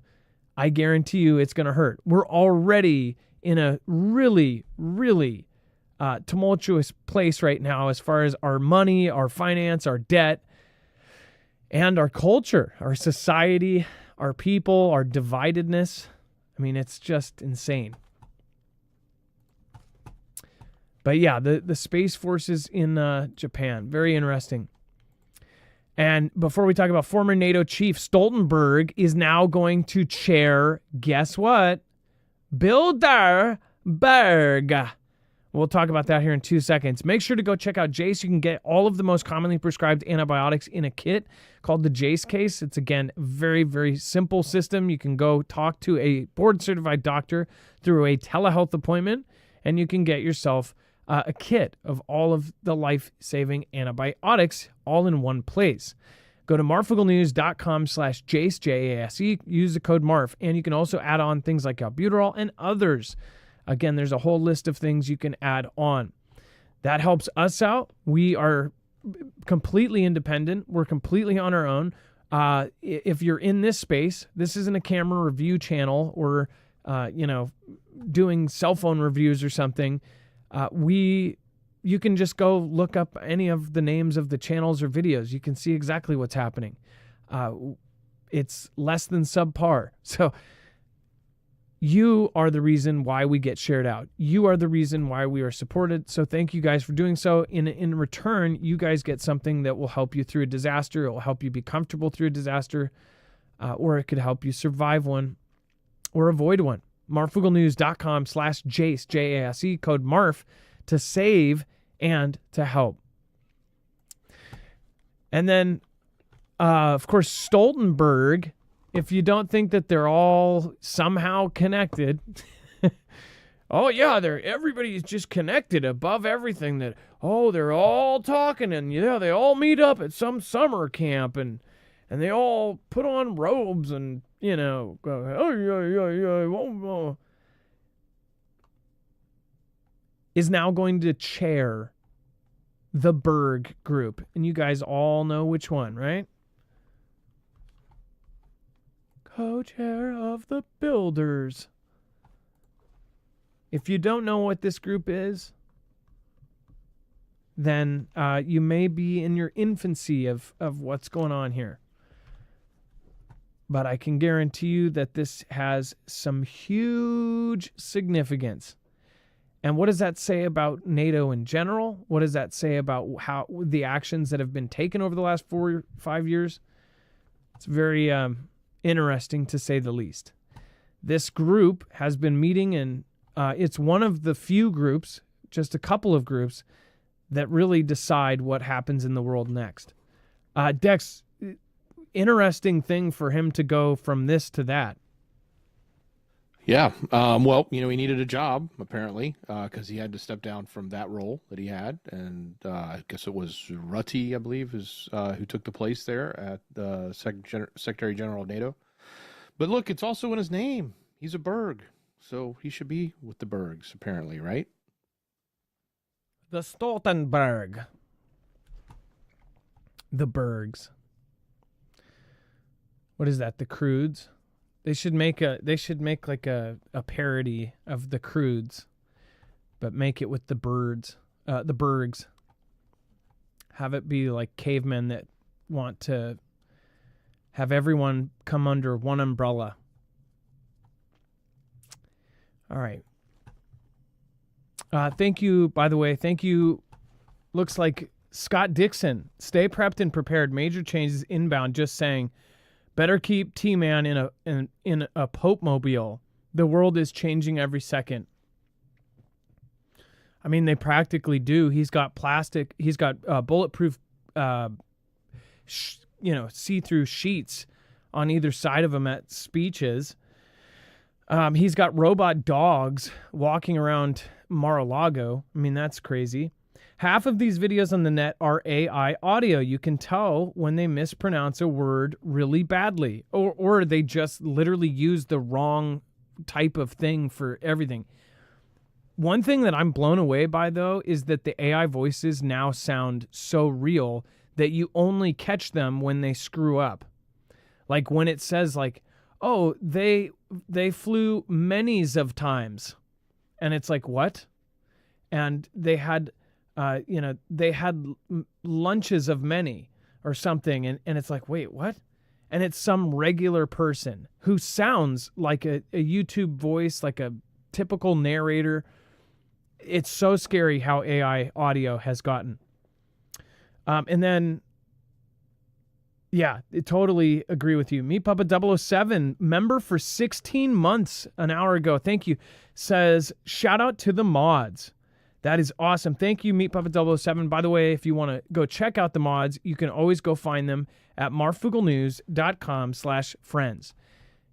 I guarantee you it's going to hurt. We're already in a really, really tumultuous place right now as far as our money, our finance, our debt, and our culture, our society, our people, our dividedness. I mean, it's just insane. But yeah, the Space Forces in Japan, very interesting. And before we talk about former NATO chief Stoltenberg is now going to chair, guess what? Bilderberg. We'll talk about that here in 2 seconds. Make sure to go check out Jace. You can get all of the most commonly prescribed antibiotics in a kit called the Jace case. It's, again, very, very simple system. You can go talk to a board-certified doctor through a telehealth appointment, and you can get yourself a kit of all of the life-saving antibiotics all in one place. Go to marfooglenews.com/Jace, J-A-S-E. Use the code MARF, and you can also add on things like albuterol and others. Again, there's a whole list of things you can add on. That helps us out. We are completely independent. We're completely on our own. If you're in this space, this isn't a camera review channel or, doing cell phone reviews or something. You can just go look up any of the names of the channels or videos. You can see exactly what's happening. It's less than subpar. So you are the reason why we get shared out. You are the reason why we are supported. So thank you guys for doing so. In return, you guys get something that will help you through a disaster. It will help you be comfortable through a disaster, or it could help you survive one or avoid one. marfooglenews.com/Jace, J-A-S-E, code MARF, to save and to help. And then, of course, Stoltenberg, if you don't think that they're all somehow connected, oh yeah, everybody's just connected above everything. That, oh, they're all talking, and yeah, they all meet up at some summer camp, and they all put on robes and, go, oh yeah, is now going to chair the Berg group. And you guys all know which one, right? Co-chair of the Builders. If you don't know what this group is, then you may be in your infancy of what's going on here. But I can guarantee you that this has some huge significance. And what does that say about NATO in general? What does that say about how the actions that have been taken over the last 4 or 5 years? It's very interesting, to say the least. This group has been meeting, and it's one of the few groups, just a couple of groups, that really decide what happens in the world next. Dex, interesting thing for him to go from this to that. Yeah. Well, he needed a job, apparently, because he had to step down from that role that he had. And I guess it was Rutte, I believe, who took the place there at the Secretary General of NATO. But look, it's also in his name. He's a Berg. So he should be with the Bergs, apparently, right? The Stoltenberg. The Bergs. What is that? The Crudes? They should make like a parody of the Crudes, but make it with the birds, the Bergs. Have it be like cavemen that want to have everyone come under one umbrella. All right. Thank you, by the way. Thank you. Looks like Scott Dixon. Stay prepped and prepared. Major changes inbound. Just saying. Better keep T-Man in a Pope mobile. The world is changing every second. I mean, they practically do. He's got plastic. He's got bulletproof, see-through sheets on either side of him at speeches. He's got robot dogs walking around Mar-a-Lago. I mean, that's crazy. Half of these videos on the net are AI audio. You can tell when they mispronounce a word really badly, or they just literally use the wrong type of thing for everything. One thing that I'm blown away by, though, is that the AI voices now sound so real that you only catch them when they screw up. Like when it says like, oh, they flew many's of times. And it's like, what? And they had... they had lunches of many or something. And it's like, wait, what? and it's some regular person who sounds like a YouTube voice, like a typical narrator. It's so scary how AI audio has gotten. And then, yeah, I totally agree with you. Meat Papa 007, member for 16 months an hour ago. Thank you. Says, shout out to the mods. That is awesome. Thank you, Meat Papa 007. By the way, if you want to go check out the mods, you can always go find them at marfooglenews.com/friends.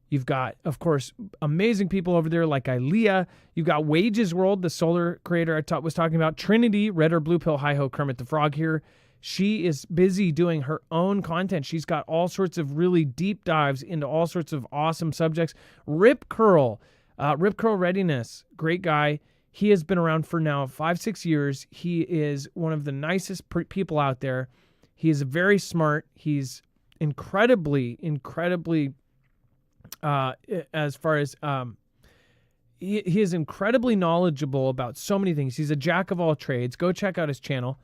You've got, of course, amazing people over there like Ilea. You've got Wages World, the solar creator I was talking about. Trinity, Red or Blue Pill, Hi-Ho, Kermit the Frog here. She is busy doing her own content. She's got all sorts of really deep dives into all sorts of awesome subjects. Rip Curl Readiness, great guy. He has been around for now 5-6 years. He is one of the nicest people out there. He is very smart. He's incredibly, as far as he is incredibly knowledgeable about so many things. He's a jack of all trades. Go check out his channel.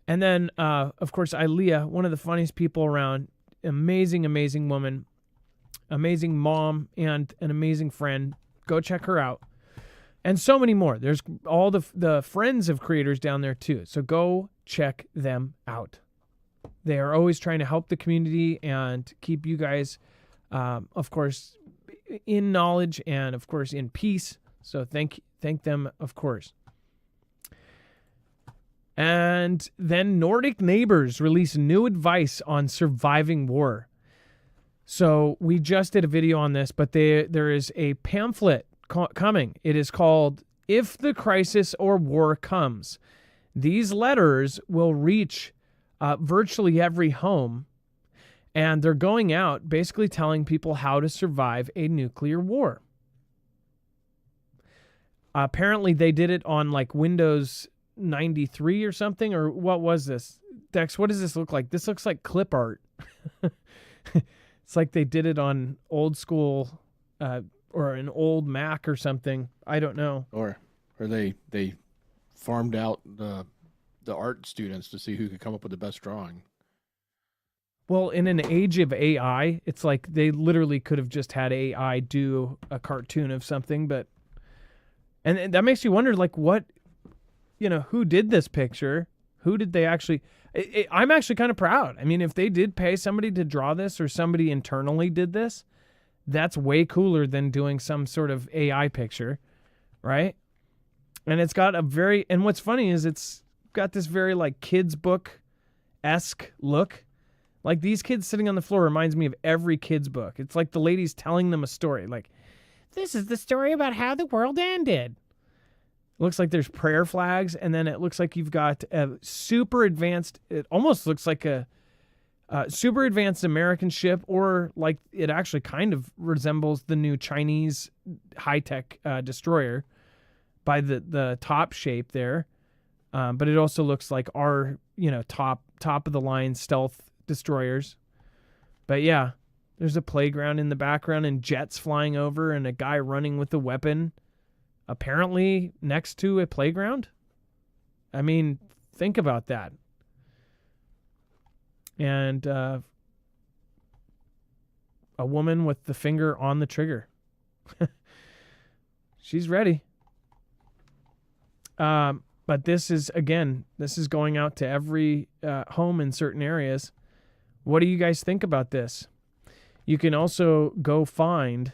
And then, of course, Ilea, one of the funniest people around. Amazing, amazing woman. Amazing mom and an amazing friend. Go check her out. And so many more. There's all the friends of creators down there too. So go check them out. They are always trying to help the community and keep you guys, of course, in knowledge and, of course, in peace. So thank them, of course. And then Nordic Neighbors release new advice on surviving war. So we just did a video on this, but there is a pamphlet coming. It is called If the Crisis or War Comes. These letters will reach virtually every home, and they're going out basically telling people how to survive a nuclear war. Apparently they did it on like Windows 93 or something, or what was this? Dex, what does this look like? This looks like clip art. It's like they did it on old school or an old Mac or something. I don't know. Or they farmed out the art students to see who could come up with the best drawing. Well, in an age of AI, it's like they literally could have just had AI do a cartoon of something, but and that makes you wonder, like, what, who did this picture? Who did they actually... I'm actually kind of proud. I mean, if they did pay somebody to draw this or somebody internally did this, that's way cooler than doing some sort of AI picture, right? And it's got and what's funny is it's got this very like kids book-esque look. Like these kids sitting on the floor reminds me of every kid's book. It's like the lady's telling them a story. Like, this is the story about how the world ended. It looks like there's prayer flags, and then it looks like you've got a super advanced, it almost looks like a super advanced American ship, or like it actually kind of resembles the new Chinese high-tech destroyer by the top shape there. But it also looks like our, top of the line stealth destroyers. But yeah, there's a playground in the background and jets flying over and a guy running with a weapon, apparently next to a playground. I mean, think about that. And a woman with the finger on the trigger. She's ready. But this is going out to every home in certain areas. What do you guys think about this? You can also go find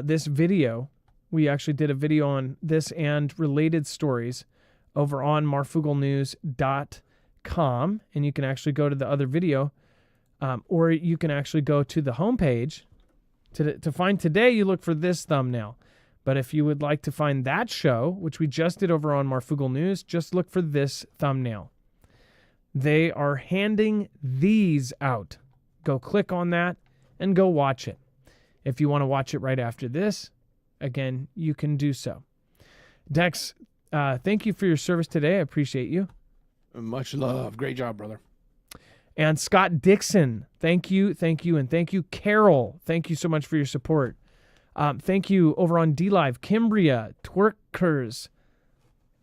this video. We actually did a video on this and related stories over on marfooglenews.com, and you can actually go to the other video, or you can actually go to the homepage. To find today, you look for this thumbnail. But if you would like to find that show, which we just did over on Marfoogle News, just look for this thumbnail. They are handing these out. Go click on that and go watch it. If you want to watch it right after this, again, you can do so. Dex, thank you for your service today. I appreciate you. Much love. Great job, brother. And Scott Dixon, thank you. And thank you, Carol. Thank you so much for your support. Thank you over on DLive, Kimbria, Twerkers,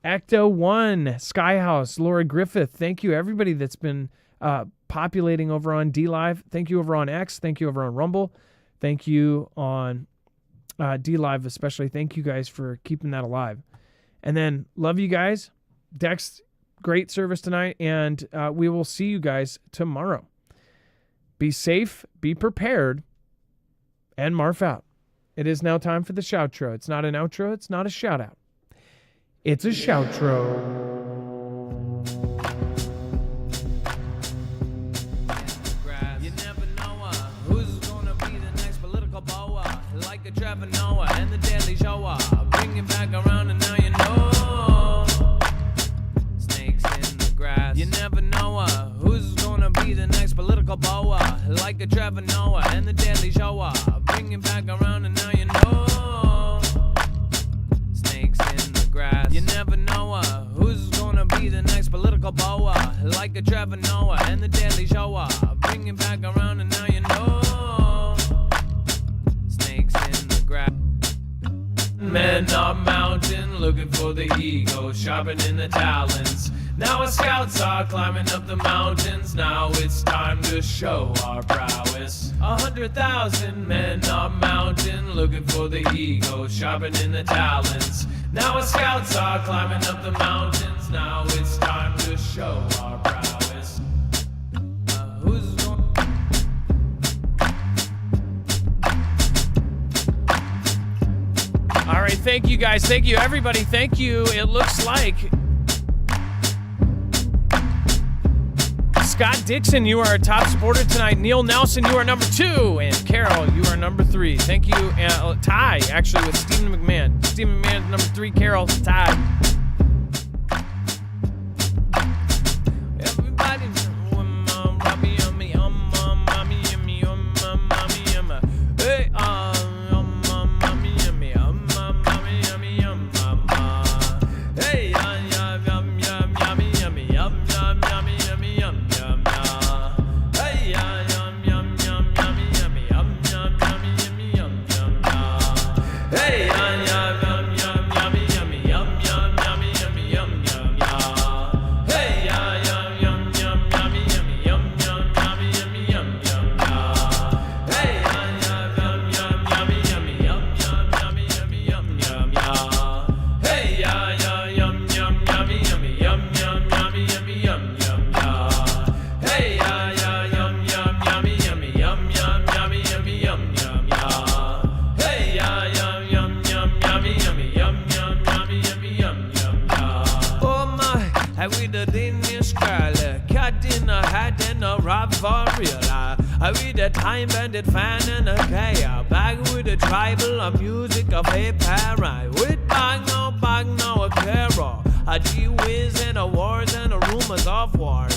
Ecto1, Skyhouse, Laura Griffith. Thank you, everybody that's been populating over on DLive. Thank you over on X. Thank you over on Rumble. Thank you on DLive especially. Thank you guys for keeping that alive. And then love you guys. Dex, great service tonight, and we will see you guys tomorrow. Be safe, be prepared, and Marf out. It is now time for the shoutro. It's not an outro. It's not a shout out. It's a shoutro. You never know who's gonna be the next political boa, like a Trevor Noah and the Daily Show. Bring it back around and now you know. Snakes in the grass. You never know who's gonna be the next political boa, like a Trevor Noah and the Daily Show. Bring it back around and now you know. Snakes in the grass. You never know who's gonna be the next political boa, like a Trevor Noah and the Daily Show. Bring it back around and now you know. Snakes in the grass. Men are mountain looking for the ego, sharpening the talons. Now our scouts are climbing up the mountains. Now it's time to show our prowess. 100,000 men are mountain looking for the ego, sharpening the talons. Now our scouts are climbing up the mountains. Now it's time to show our prowess. Who's going? All right, thank you guys. Thank you, everybody. Thank you. It looks like Scott Dixon, you are our top supporter tonight. Neil Nelson, you are number 2. And Carol, you are number 3. Thank you. Ty, actually, with Stephen McMahon. Stephen McMahon, number 3. Carol, Ty. Everybody, hey, I read a time bandit fan and a kaya bag with a tribal of music of a para with bag no a carol, a G-whiz and a wars and a rumors of war.